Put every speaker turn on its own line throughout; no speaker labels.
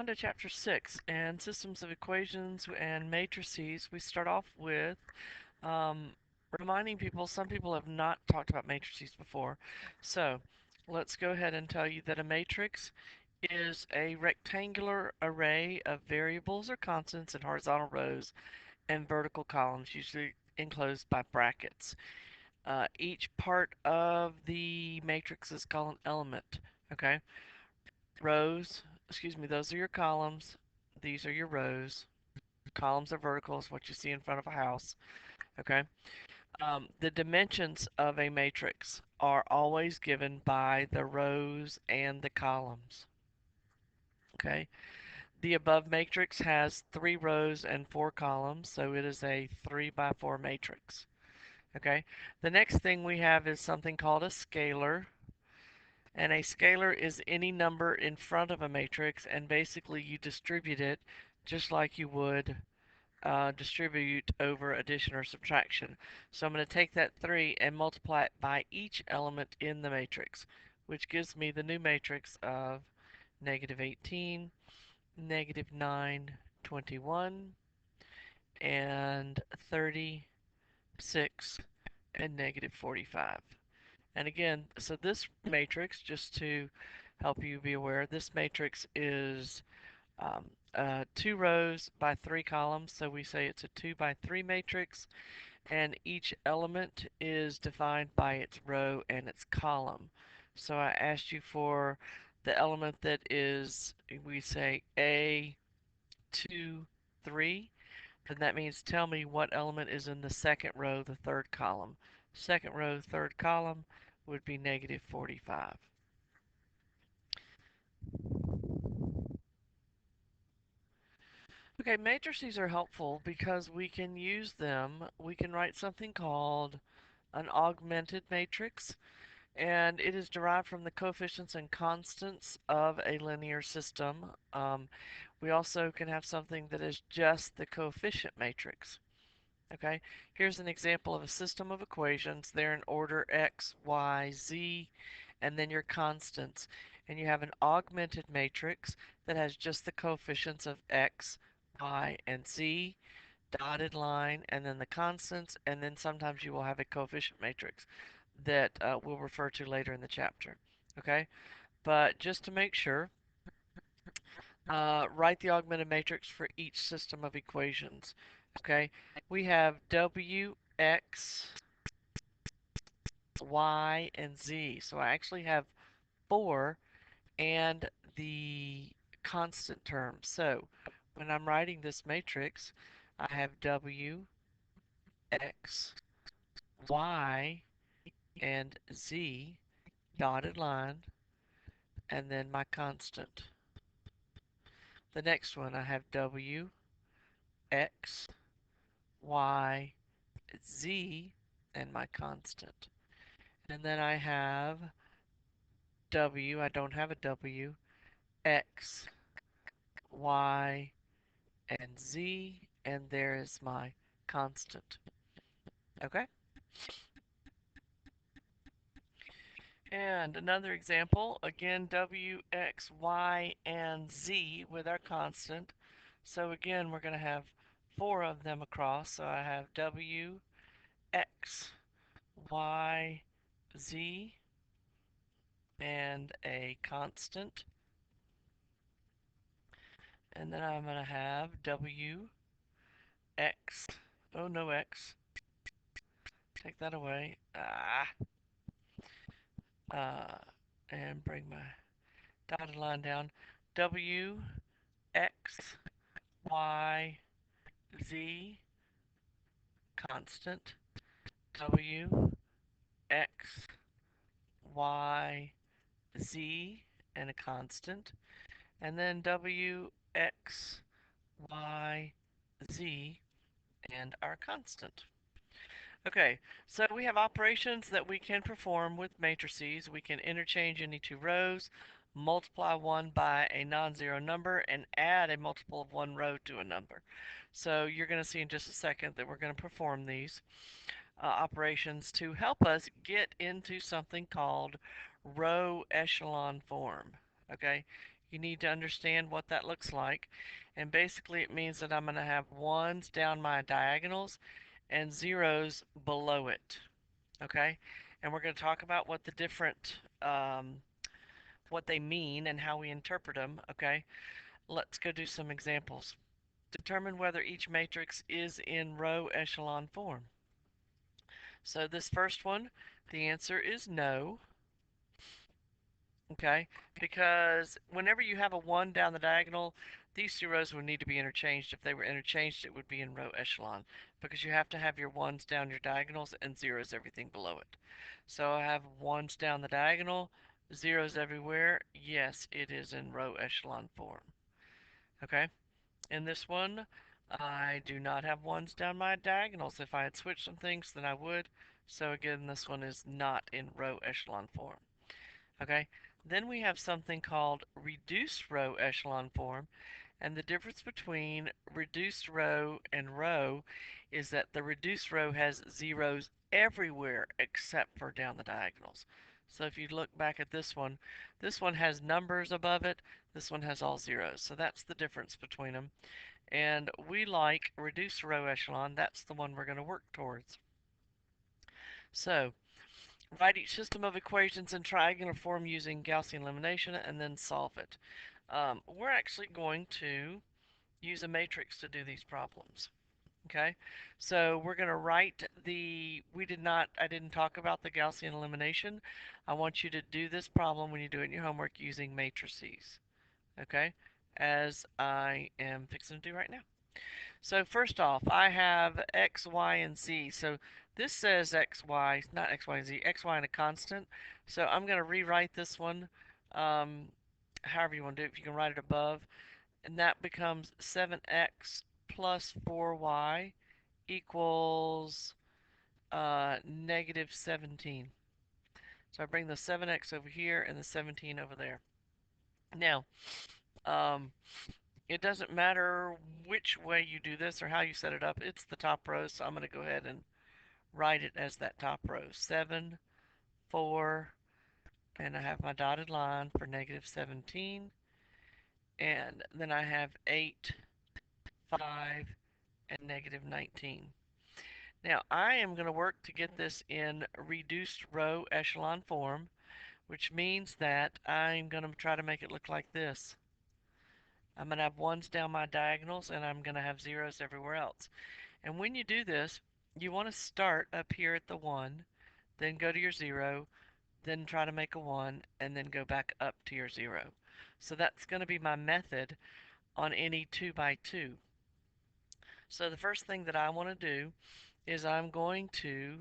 On to chapter 6 and systems of equations and matrices. We start off with um, reminding people, some people have not talked about matrices before. So let's go ahead and tell you that a matrix is a rectangular array of variables or constants in horizontal rows and vertical columns, usually enclosed by brackets. Each part of the matrix is called an element. Okay, rows, excuse me, those are your columns. These are your rows. Columns are verticals, what you see in front of a house. Okay. The dimensions of a matrix are always given by the rows and the columns. Okay. The above matrix has 3 rows and 4 columns, so it is a 3 by 4 matrix. Okay. The next thing we have is something called a scalar. And a scalar is any number in front of a matrix, and basically you distribute it just like you would distribute over addition or subtraction. So I'm going to take that 3 and multiply it by each element in the matrix, which gives me the new matrix of negative 18, negative 9, 21, and 36, and negative 45. And again, so this matrix, just to help you be aware, this matrix is 2 rows by 3 columns, so we say it's a 2 by 3 matrix, and each element is defined by its row and its column. So I asked you for the element that is, we say A, 2, 3, then that means tell me what element is in the second row, the third column. Second row, third column would be negative 45. Okay, matrices are helpful because we can use them. We can write something called an augmented matrix, and it is derived from the coefficients and constants of a linear system. We also can have something that is just the coefficient matrix. Okay, here's an example of a system of equations. They're in order x, y, z, and then your constants. And you have an augmented matrix that has just the coefficients of x, y, and z, dotted line, and then the constants, and then sometimes you will have a coefficient matrix that we'll refer to later in the chapter. Okay, but just to make sure, write the augmented matrix for each system of equations. Okay, we have w, x, y, and z. So I actually have 4 and the constant term. So when I'm writing this matrix, I have w, x, y, and z, dotted line, and then my constant. The next one, I have w, x, y, z, and my constant. And then I have w, I don't have a w, x, y, and z, and there is my constant. Okay? And another example, again, w, x, y, and z with our constant. So again, we're going to have 4 of them across. So I have w, x, y, z, and a constant. And then I'm going to have w, x, oh no x, take that away, uh, and bring my dotted line down, w, x, y, z, constant, w, x, y, z, and a constant, and then w, x, y, z, and our constant. Okay, so we have operations that we can perform with matrices. We can interchange any 2 rows, multiply one by a non-zero number, and add a multiple of one row to a number. So you're going to see in just a second that we're going to perform these operations to help us get into something called row echelon form. Okay, You need to understand what that looks like. And basically it means that I'm going to have ones down my diagonals and zeros below it. Okay? And we're going to talk about what the different, what they mean and how we interpret them. Okay? Let's go do some examples. Determine whether each matrix is in row echelon form. So this first one, the answer is no. Okay, because whenever you have a 1 down the diagonal, these two rows would need to be interchanged. If they were interchanged, it would be in row echelon, because you have to have your 1s down your diagonals and zeros everything below it. So I have 1s down the diagonal, zeros everywhere. Yes, it is in row echelon form. Okay, in this one, I do not have 1s down my diagonals. If I had switched some things, then I would. So again, this one is not in row echelon form. Okay, then we have something called reduced row echelon form, and the difference between reduced row and row is that the reduced row has zeros everywhere except for down the diagonals. So if you look back at this one has numbers above it, this one has all zeros. So that's the difference between them. And we like reduced row echelon, that's the one we're going to work towards. So write each system of equations in triangular form using Gaussian elimination and then solve it. We're actually going to use a matrix to do these problems. Okay, so we're going to write I didn't talk about the Gaussian elimination. I want you to do this problem when you do it in your homework using matrices. Okay, as I am fixing to do right now. So first off, I have x, y, and z. So this says x, y, not x, y, and z, x, y, and a constant. So I'm going to rewrite this one um, however you want to do it. If you can write it above. And that becomes 7x plus 4y equals negative 17. So I bring the 7x over here and the 17 over there. Now, um, it doesn't matter which way you do this or how you set it up. It's the top row, so I'm going to go ahead and write it as that top row. 7, 4, and I have my dotted line for negative 17. And then I have 8, 5, and negative 19. Now I am going to work to get this in reduced row echelon form, which means that I'm going to try to make it look like this. I'm going to have ones down my diagonals and I'm going to have zeros everywhere else. And when you do this, you want to start up here at the 1, then go to your 0, then try to make a 1, and then go back up to your 0. So that's going to be my method on any 2 by 2. So the first thing that I want to do is I'm going to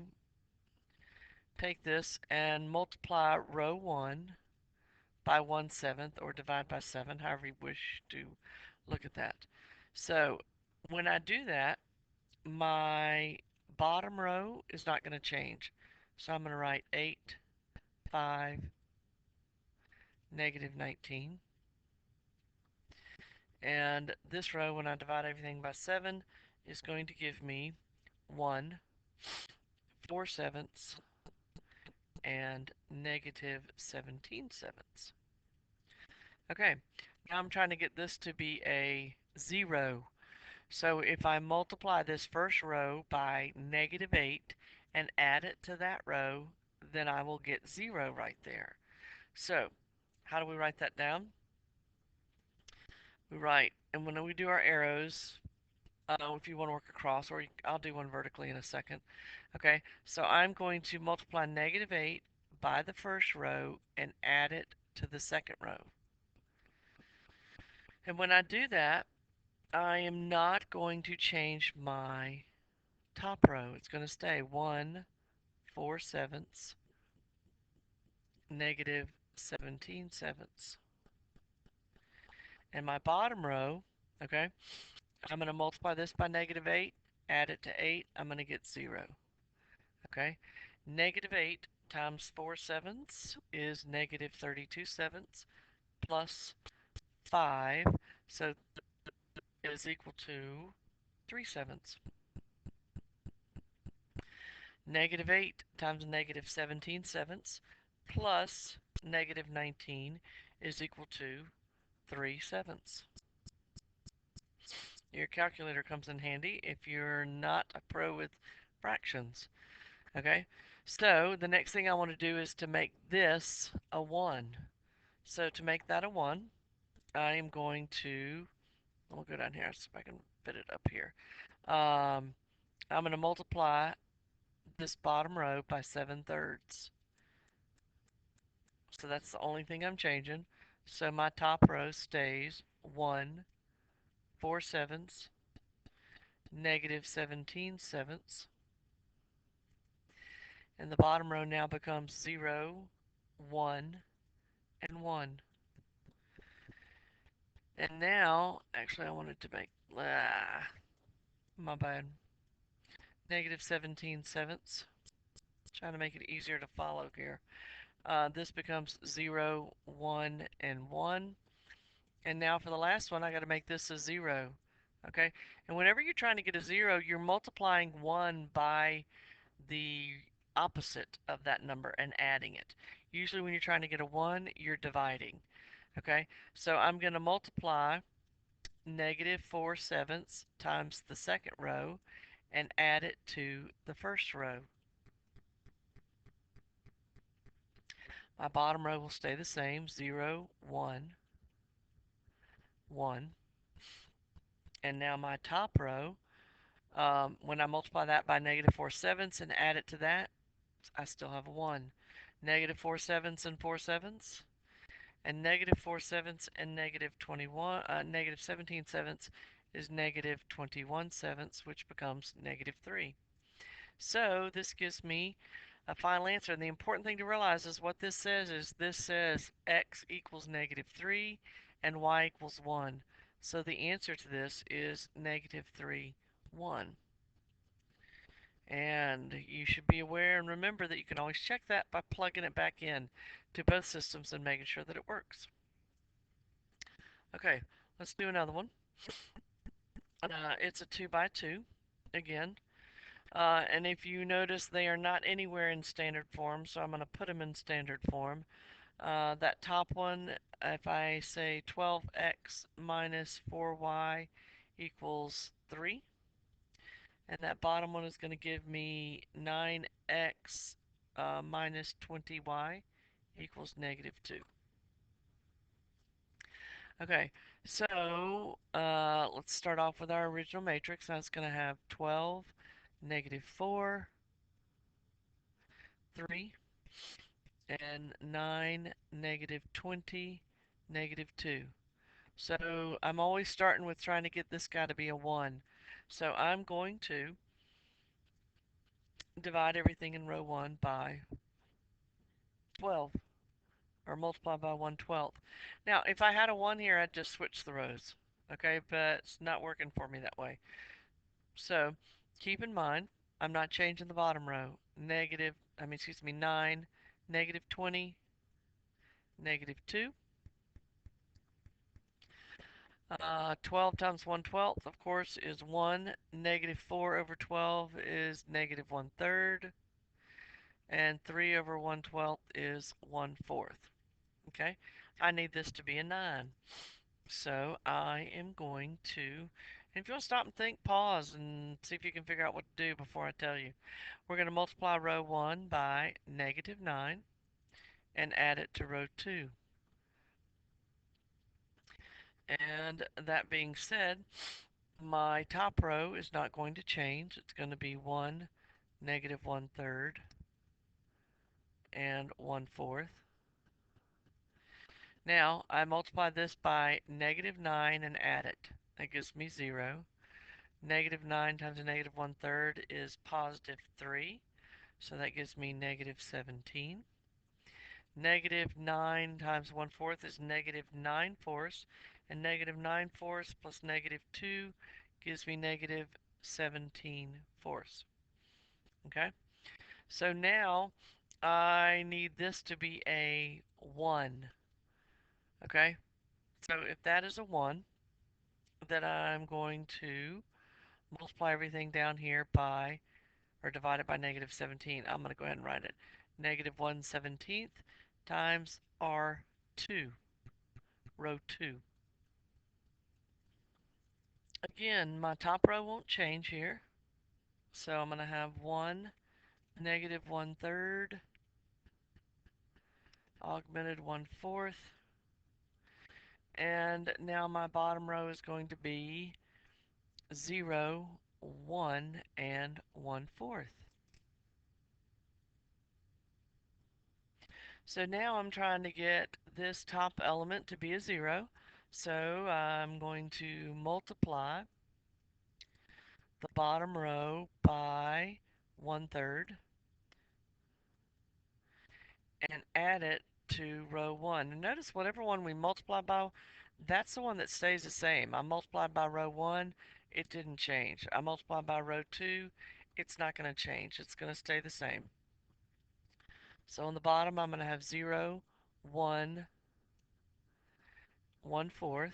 take this and multiply row 1 by 1/7 or divide by 7, however you wish to look at that. So when I do that, my bottom row is not going to change. So I'm going to write 8, 5, negative 19. And this row, when I divide everything by 7, is going to give me 1, 4/7, and negative 17/7. Okay, now I'm trying to get this to be a 0. So if I multiply this first row by negative 8 and add it to that row, then I will get 0 right there. So how do we write that down? We write, and when we do our arrows, if you want to work across, or I'll do one vertically in a second. Okay, so I'm going to multiply negative 8 by the first row and add it to the second row. And when I do that, I am not going to change my top row. It's going to stay 1, 4/7, negative 17/7. And my bottom row, okay, I'm going to multiply this by negative 8, add it to 8, I'm going to get 0. Okay, negative 8 times 4/7 is negative 32/7 plus 5, so it is equal to 3/7. Negative 8 times negative 17/7 plus negative 19 is equal to 3/7. Your calculator comes in handy if you're not a pro with fractions. Okay, so the next thing I want to do is to make this a 1. So to make that a 1, I am going to, I'll go down here so if I can fit it up here. I'm going to multiply this bottom row by 7/3. So that's the only thing I'm changing. So my top row stays 1 4/7, -17/7, and the bottom row now becomes 0, 1, and 1. And now, actually I wanted to make, my bad, -17/7. Trying to make it easier to follow here. This becomes 0, 1, and 1. And now for the last one, I got to make this a 0. Okay? And whenever you're trying to get a 0, you're multiplying 1 by the opposite of that number and adding it. Usually when you're trying to get a 1, you're dividing. Okay? So I'm going to multiply -4/7 times the second row and add it to the first row. My bottom row will stay the same, 0, 1, 1. And now my top row, when I multiply that by -4/7 and add it to that, I still have a 1. -4/7 and 4/7, and -4/7 and -21, -17/7 is -21/7, which becomes -3. So this gives me a final answer. And the important thing to realize is what this says is this says x equals -3 and y equals 1. So the answer to this is -3, 1. And you should be aware and remember that you can always check that by plugging it back in to both systems and making sure that it works. Okay, let's do another one. It's a 2 by 2 again. And if you notice, they are not anywhere in standard form, so I'm going to put them in standard form. That top one, if I say 12x minus 4y equals 3, and that bottom one is going to give me 9x minus 20y equals -2. Okay, so let's start off with our original matrix. That's going to have 12, -4, 3, and 9, -20, -2. So I'm always starting with trying to get this guy to be a 1. So I'm going to divide everything in row 1 by 12, or multiply by 1/12. Now, if I had a 1 here, I'd just switch the rows. Okay, but it's not working for me that way. So keep in mind, I'm not changing the bottom row. 9, -20, -2. 12 times 1/12, of course, is 1. -4 over 12 is -1/3. And 3 over 1/12 is 1/4. Okay, I need this to be a 9. So I am going to, and if you want to stop and think, pause and see if you can figure out what to do before I tell you. We're going to multiply row 1 by -9 and add it to row 2. And that being said, my top row is not going to change. It's going to be 1, -1/3, and 1/4. Now, I multiply this by -9 and add it. That gives me 0. -9 times a -1/3 is +3. So that gives me -17. -9 times 1/4 is -9/4. And -9/4 plus -2 gives me -17/4. Okay? So now I need this to be a 1. Okay? So if that is a 1, then I'm going to multiply everything down here by, or divide it by -17. I'm going to go ahead and write it. -1/17 times R2, row 2. again, my top row won't change here. So I'm going to have 1, negative 1/3, augmented 1/4. And now my bottom row is going to be 0, 1, and 1/4. So now I'm trying to get this top element to be a 0. So I'm going to multiply the bottom row by 1/3 and add it to row 1. And notice whatever one we multiply by, that's the one that stays the same. I multiplied by row 1, it didn't change. I multiplied by row 2, it's not going to change. It's going to stay the same. So on the bottom, I'm going to have 0, 1, 1/4.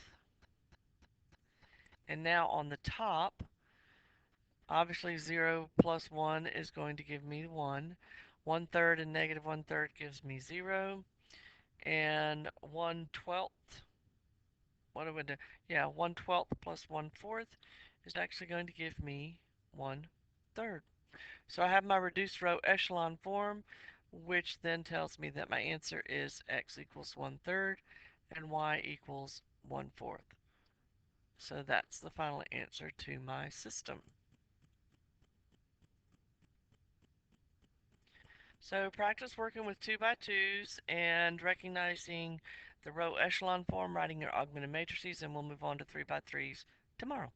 And now on the top, obviously 0 plus 1 is going to give me 1. 1/3 and negative 1/3 gives me 0. And 1/12, what do we do? Yeah, 1/12 plus 1/4 is actually going to give me 1/3. So I have my reduced row echelon form, which then tells me that my answer is x equals 1/3 and y equals 1/4. So that's the final answer to my system. So practice working with 2 by 2s and recognizing the row echelon form, writing your augmented matrices, and we'll move on to 3 by 3s tomorrow.